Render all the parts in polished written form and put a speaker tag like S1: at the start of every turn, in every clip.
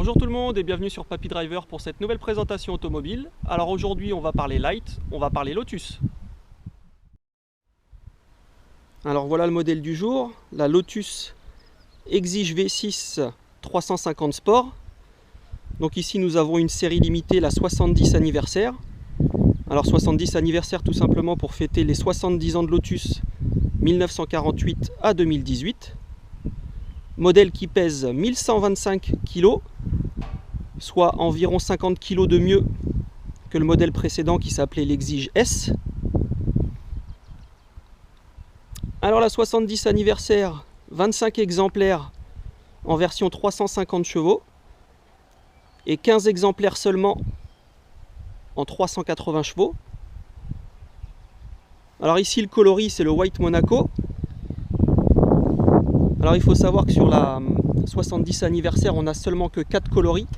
S1: Bonjour tout le monde et bienvenue sur Papy Driver pour cette nouvelle présentation automobile. Alors aujourd'hui on va parler Light, on va parler Lotus. Alors voilà le modèle du jour, la Lotus Exige V6 350 Sport. Donc ici nous avons une série limitée, la 70 anniversaire. Alors 70 anniversaire tout simplement pour fêter les 70 ans de Lotus 1948 à 2018. Modèle qui pèse 1125 kg, soit environ 50 kg de mieux que le modèle précédent qui s'appelait l'Exige S. Alors la 70 anniversaire, 25 exemplaires en version 350 chevaux et 15 exemplaires seulement en 380 chevaux. Alors ici le coloris c'est le White Monaco. Alors il faut savoir que sur la 70 anniversaire on n'a seulement que 4 coloris.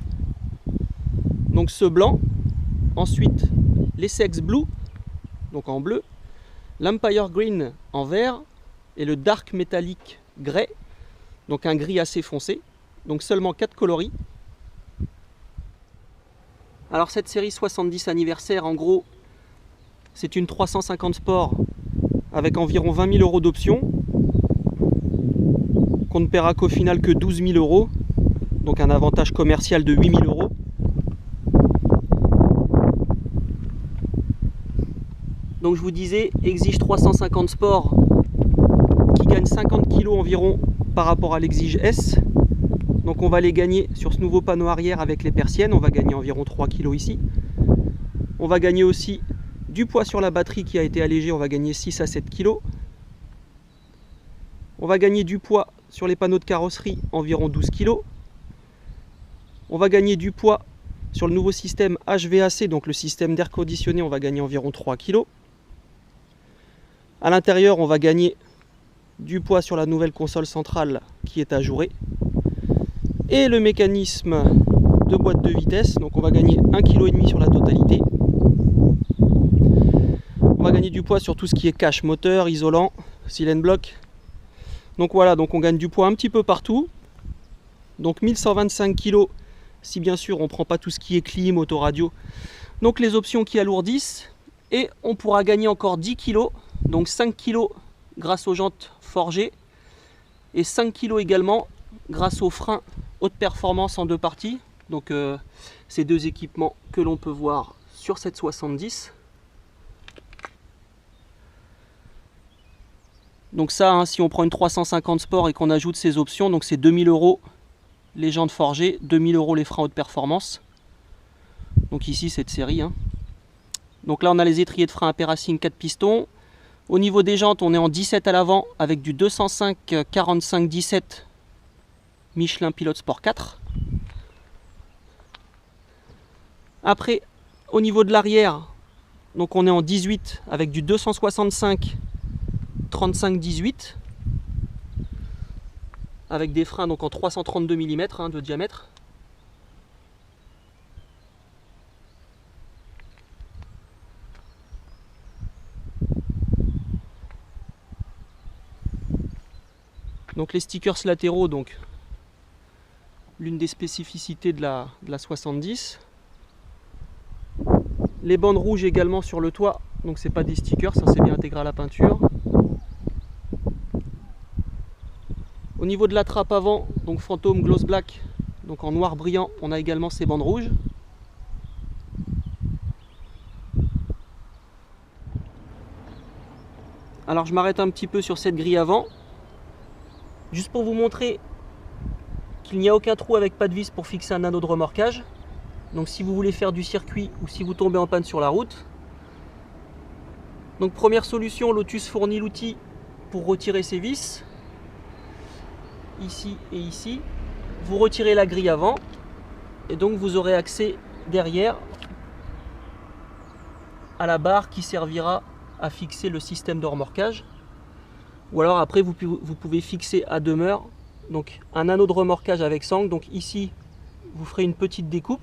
S1: Donc ce blanc, ensuite l'Essex Blue, donc en bleu, l'Empire Green en vert et le Dark Metallic Grey, donc un gris assez foncé. Donc seulement 4 coloris. Alors cette série 70 anniversaire en gros c'est une 350 Sport avec environ 20 000 € d'options. On ne paiera qu'au final que 12 000 €, donc un avantage commercial de 8 000 €. Donc je vous disais, Exige 350 Sport qui gagne 50 kg environ par rapport à l'Exige S. Donc on va les gagner sur ce nouveau panneau arrière avec les persiennes, on va gagner environ 3 kg ici. On va gagner aussi du poids sur la batterie qui a été allégée, on va gagner 6 à 7 kg. On va gagner du poids sur les panneaux de carrosserie, environ 12 kg. On va gagner du poids sur le nouveau système HVAC, donc le système d'air conditionné, on va gagner environ 3 kg. À l'intérieur, on va gagner du poids sur la nouvelle console centrale qui est ajourée. Et le mécanisme de boîte de vitesse, donc on va gagner 1,5 kg sur la totalité. On va gagner du poids sur tout ce qui est cache moteur, isolant, silent block. Donc voilà, donc on gagne du poids un petit peu partout. Donc 1125 kg, si bien sûr on ne prend pas tout ce qui est clim, autoradio. Donc les options qui alourdissent. Et on pourra gagner encore 10 kg, donc 5 kg grâce aux jantes forgées. Et 5 kg également grâce aux freins haute performance en deux parties. Donc ces deux équipements que l'on peut voir sur cette 70. Donc ça, hein, si on prend une 350 Sport et qu'on ajoute ces options, donc c'est 2000 € les jantes forgées, 2000 € les freins haute performance. Donc ici cette série. Hein. Donc là on a les étriers de frein AP Racing 4 pistons. Au niveau des jantes, on est en 17 à l'avant avec du 205 45 17 Michelin Pilot Sport 4. Après, au niveau de l'arrière, donc on est en 18 avec du 265 35 18 avec des freins donc en 332 mm hein, de diamètre. Donc les stickers latéraux, donc l'une des spécificités de la 70. Les bandes rouges également sur le toit, donc c'est pas des stickers, ça c'est bien intégré à la peinture. Au niveau de la trappe avant, donc Phantom Gloss Black, donc en noir brillant, on a également ces bandes rouges. Alors je m'arrête un petit peu sur cette grille avant, juste pour vous montrer qu'il n'y a aucun trou avec pas de vis pour fixer un anneau de remorquage. Donc si vous voulez faire du circuit ou si vous tombez en panne sur la route. Donc première solution, Lotus fournit l'outil pour retirer ces vis. Ici et ici. Vous retirez la grille avant et donc vous aurez accès derrière à la barre qui servira à fixer le système de remorquage. Ou alors après vous pouvez fixer à demeure donc un anneau de remorquage avec sangle. Donc ici vous ferez une petite découpe.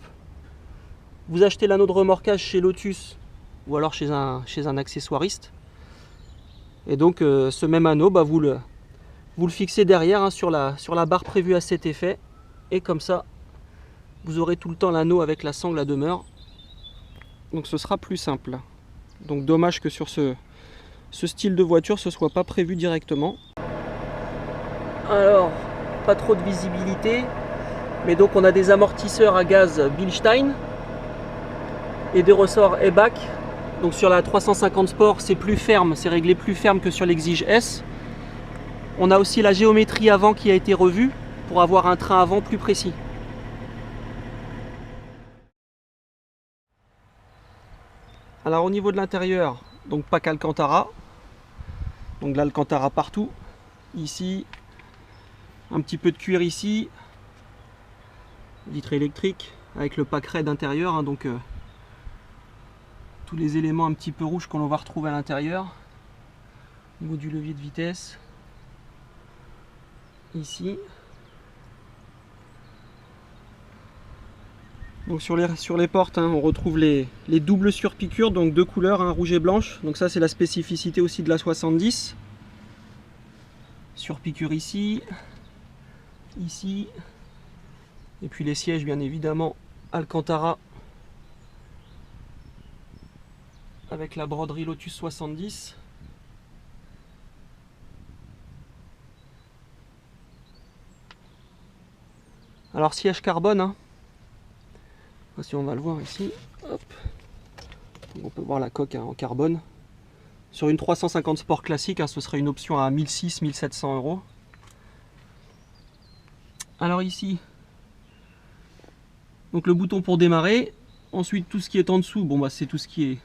S1: Vous achetez l'anneau de remorquage chez Lotus ou alors chez un accessoiriste. Et donc ce même anneau, bah, vous le fixez derrière hein, sur la barre prévue à cet effet. Et comme ça, vous aurez tout le temps l'anneau avec la sangle à demeure. Donc ce sera plus simple. Donc dommage que sur ce style de voiture ce soit pas prévu directement. Alors, pas trop de visibilité, mais donc on a des amortisseurs à gaz Bilstein et des ressorts Eibach. Donc sur la 350 Sport c'est plus ferme, c'est réglé plus ferme que sur l'Exige S. On a aussi la géométrie avant qui a été revue pour avoir un train avant plus précis. Alors au niveau de l'intérieur, donc pas qu'Alcantara, donc de l'Alcantara partout, ici, un petit peu de cuir ici, vitre électrique avec le pack raid intérieur, hein, donc tous les éléments un petit peu rouges qu'on va retrouver à l'intérieur, au niveau du levier de vitesse, ici. Donc sur les portes, hein, on retrouve les doubles surpiqûres, donc deux couleurs, hein, rouge et blanche. Donc ça c'est la spécificité aussi de la 70. Surpiqûre ici, ici. Et puis les sièges bien évidemment Alcantara avec la broderie Lotus 70. Alors siège carbone, hein. Si on va le voir ici, hop. On peut voir la coque, hein, en carbone. Sur une 350 Sport classique, hein, ce serait une option à 1600-1700 €. Alors ici, donc le bouton pour démarrer. Ensuite tout ce qui est en dessous, bon bah c'est tout ce qui est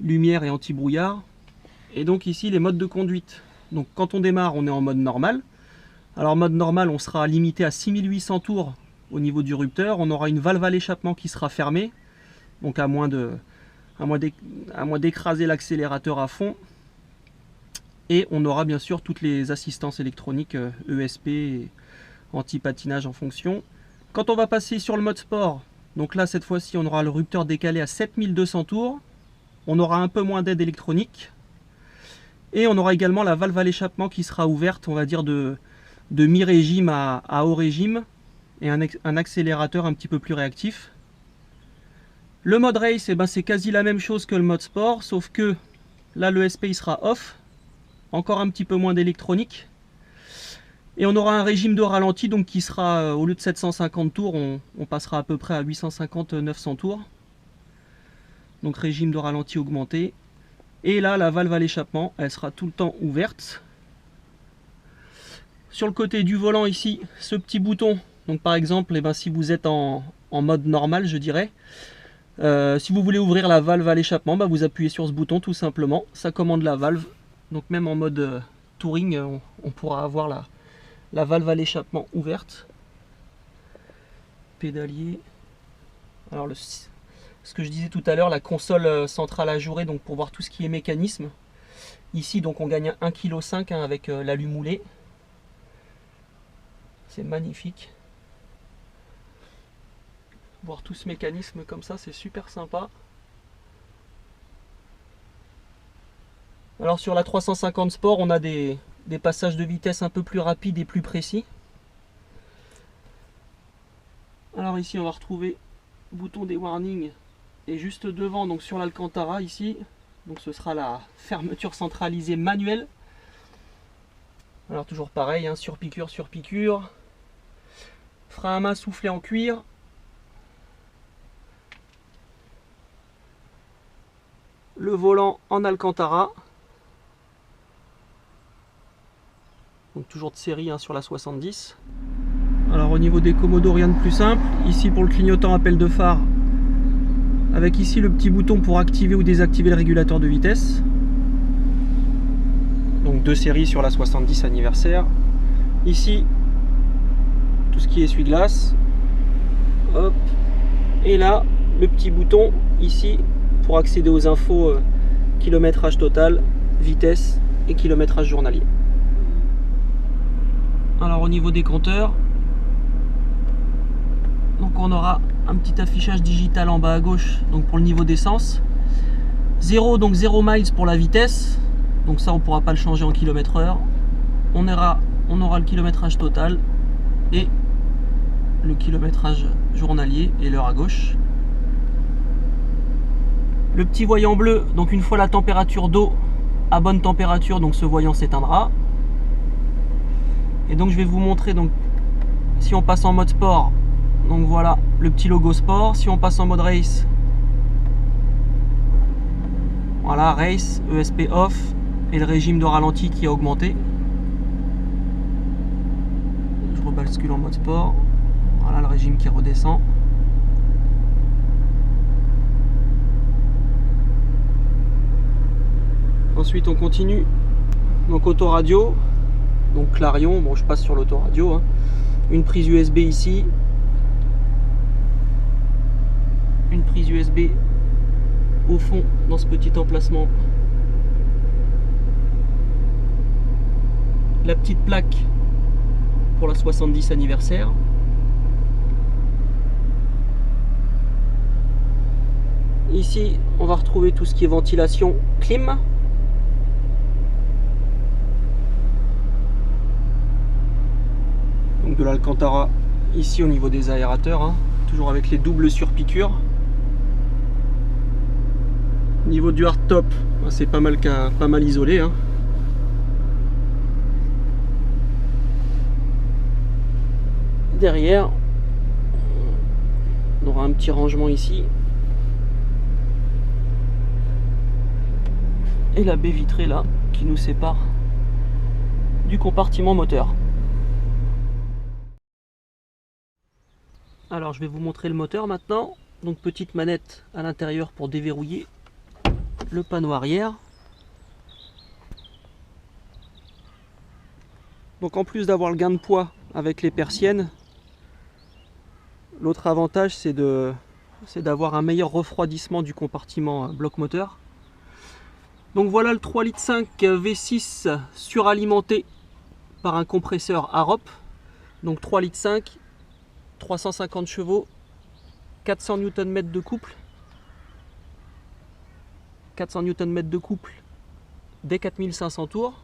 S1: lumière et anti-brouillard. Et donc ici les modes de conduite. Donc quand on démarre, on est en mode normal. Alors mode normal, on sera limité à 6800 tours au niveau du rupteur. On aura une valve à l'échappement qui sera fermée, donc à moins d'écraser l'accélérateur à fond. Et on aura bien sûr toutes les assistances électroniques ESP et anti-patinage en fonction. Quand on va passer sur le mode sport, donc là cette fois-ci on aura le rupteur décalé à 7200 tours. On aura un peu moins d'aide électronique. Et on aura également la valve à l'échappement qui sera ouverte, on va dire de mi-régime à haut régime. Et un accélérateur un petit peu plus réactif. Le mode race, eh ben, c'est quasi la même chose que le mode sport, sauf que là le SP il sera off, encore un petit peu moins d'électronique. Et on aura un régime de ralenti donc qui sera, au lieu de 750 tours, on passera à peu près à 850-900 tours. Donc régime de ralenti augmenté. Et là la valve à l'échappement, elle sera tout le temps ouverte. Sur le côté du volant ici, ce petit bouton. Donc par exemple, eh ben, si vous êtes en mode normal, je dirais, si vous voulez ouvrir la valve à l'échappement, bah, vous appuyez sur ce bouton tout simplement, ça commande la valve. Donc même en mode touring, on pourra avoir la valve à l'échappement ouverte. Pédalier. Alors ce que je disais tout à l'heure, la console centrale ajourée, donc pour voir tout ce qui est mécanisme. Ici donc on gagne 1,5 kg, hein, avec l'alu moulé. C'est magnifique. Voir tout ce mécanisme comme ça, c'est super sympa. Alors sur la 350 Sport, on a des passages de vitesse un peu plus rapides et plus précis. Alors ici on va retrouver le bouton des warnings et juste devant, donc sur l'Alcantara ici, donc ce sera la fermeture centralisée manuelle. Alors toujours pareil, hein, surpiqûre, surpiqûre. Frein à main soufflé en cuir. Le volant en Alcantara. Donc toujours de série, hein, sur la 70. Alors au niveau des commodos, rien de plus simple. Ici pour le clignotant appel de phare, avec ici le petit bouton pour activer ou désactiver le régulateur de vitesse. Donc deux séries sur la 70 anniversaire. Ici tout ce qui est essuie-glace. Hop. Et là le petit bouton ici pour accéder aux infos kilométrage total, vitesse et kilométrage journalier. Alors au niveau des compteurs, donc on aura un petit affichage digital en bas à gauche, donc pour le niveau d'essence. 0, donc 0 miles pour la vitesse, donc ça on pourra pas le changer en km/h. On aura le kilométrage total et le kilométrage journalier et l'heure à gauche. Le petit voyant bleu, donc une fois la température d'eau à bonne température, donc ce voyant s'éteindra. Et donc je vais vous montrer, donc si on passe en mode sport, donc voilà le petit logo sport. Si on passe en mode race, voilà race, ESP off, et le régime de ralenti qui a augmenté. Je rebascule en mode sport, voilà le régime qui redescend. Ensuite on continue, donc autoradio, donc Clarion, bon je passe sur l'autoradio, hein. Une prise USB ici, une prise USB au fond dans ce petit emplacement, la petite plaque pour la 70 anniversaire, ici on va retrouver tout ce qui est ventilation, clim. Donc de l'Alcantara ici au niveau des aérateurs, hein, toujours avec les doubles surpiqûres. Au niveau du hardtop, c'est pas mal isolé, hein. Derrière, on aura un petit rangement ici. Et la baie vitrée là, qui nous sépare du compartiment moteur. Alors je vais vous montrer le moteur maintenant. Donc petite manette à l'intérieur pour déverrouiller le panneau arrière. Donc en plus d'avoir le gain de poids avec les persiennes, l'autre avantage c'est d'avoir un meilleur refroidissement du compartiment bloc moteur. Donc voilà le 3,5 litres V6 suralimenté par un compresseur Arup. Donc 3,5 litres, 350 chevaux, 400 Nm de couple. 400 Nm de couple dès 4500 tours.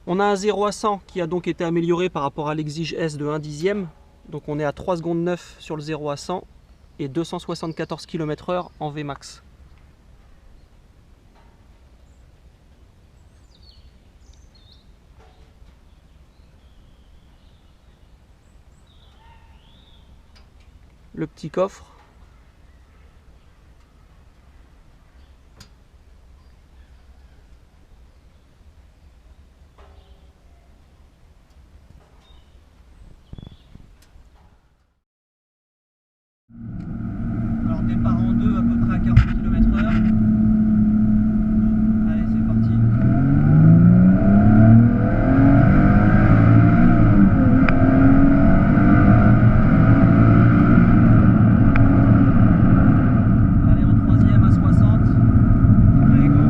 S1: On a un 0 à 100 qui a donc été amélioré par rapport à l'Exige S de 1 dixième. Donc on est à 3 secondes 9 sur le 0 à 100 et 274 km/h en Vmax. Le petit coffre. Alors départ en deux à peu près à 40 km/h. Allez, c'est parti. Allez, en troisième à 60. Allez, go.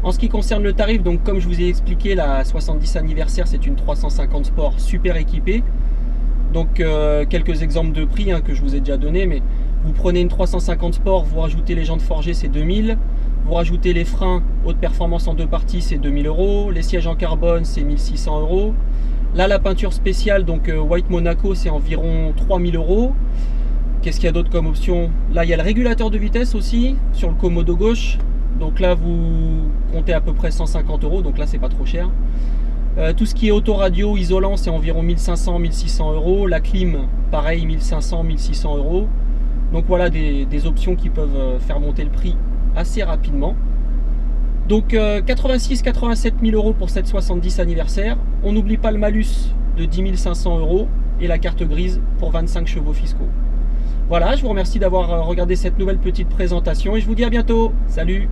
S1: En ce qui concerne le tarif, donc comme je vous ai expliqué, la 70 anniversaire c'est une 350 Sport super équipée. Donc quelques exemples de prix que je vous ai déjà donné, mais vous prenez une 350 Sport, vous rajoutez les jantes forgées, c'est 2000, vous rajoutez les freins haute performance en deux parties, c'est 2000 €, les sièges en carbone c'est 1600 €. Là la peinture spéciale, donc White Monaco, c'est environ 3000 €. Qu'est-ce qu'il y a d'autre comme option? Là il y a le régulateur de vitesse aussi sur le commodo gauche. Donc là vous comptez à peu près 150 €, donc là c'est pas trop cher. Tout ce qui est autoradio isolant c'est environ 1500-1600 €. La clim pareil 1500-1600 €. Donc voilà des options qui peuvent faire monter le prix assez rapidement. Donc 86-87 000 € pour cette 70 anniversaire. On n'oublie pas le malus de 10 500 € et la carte grise pour 25 chevaux fiscaux. Voilà, je vous remercie d'avoir regardé cette nouvelle petite présentation et je vous dis à bientôt. Salut!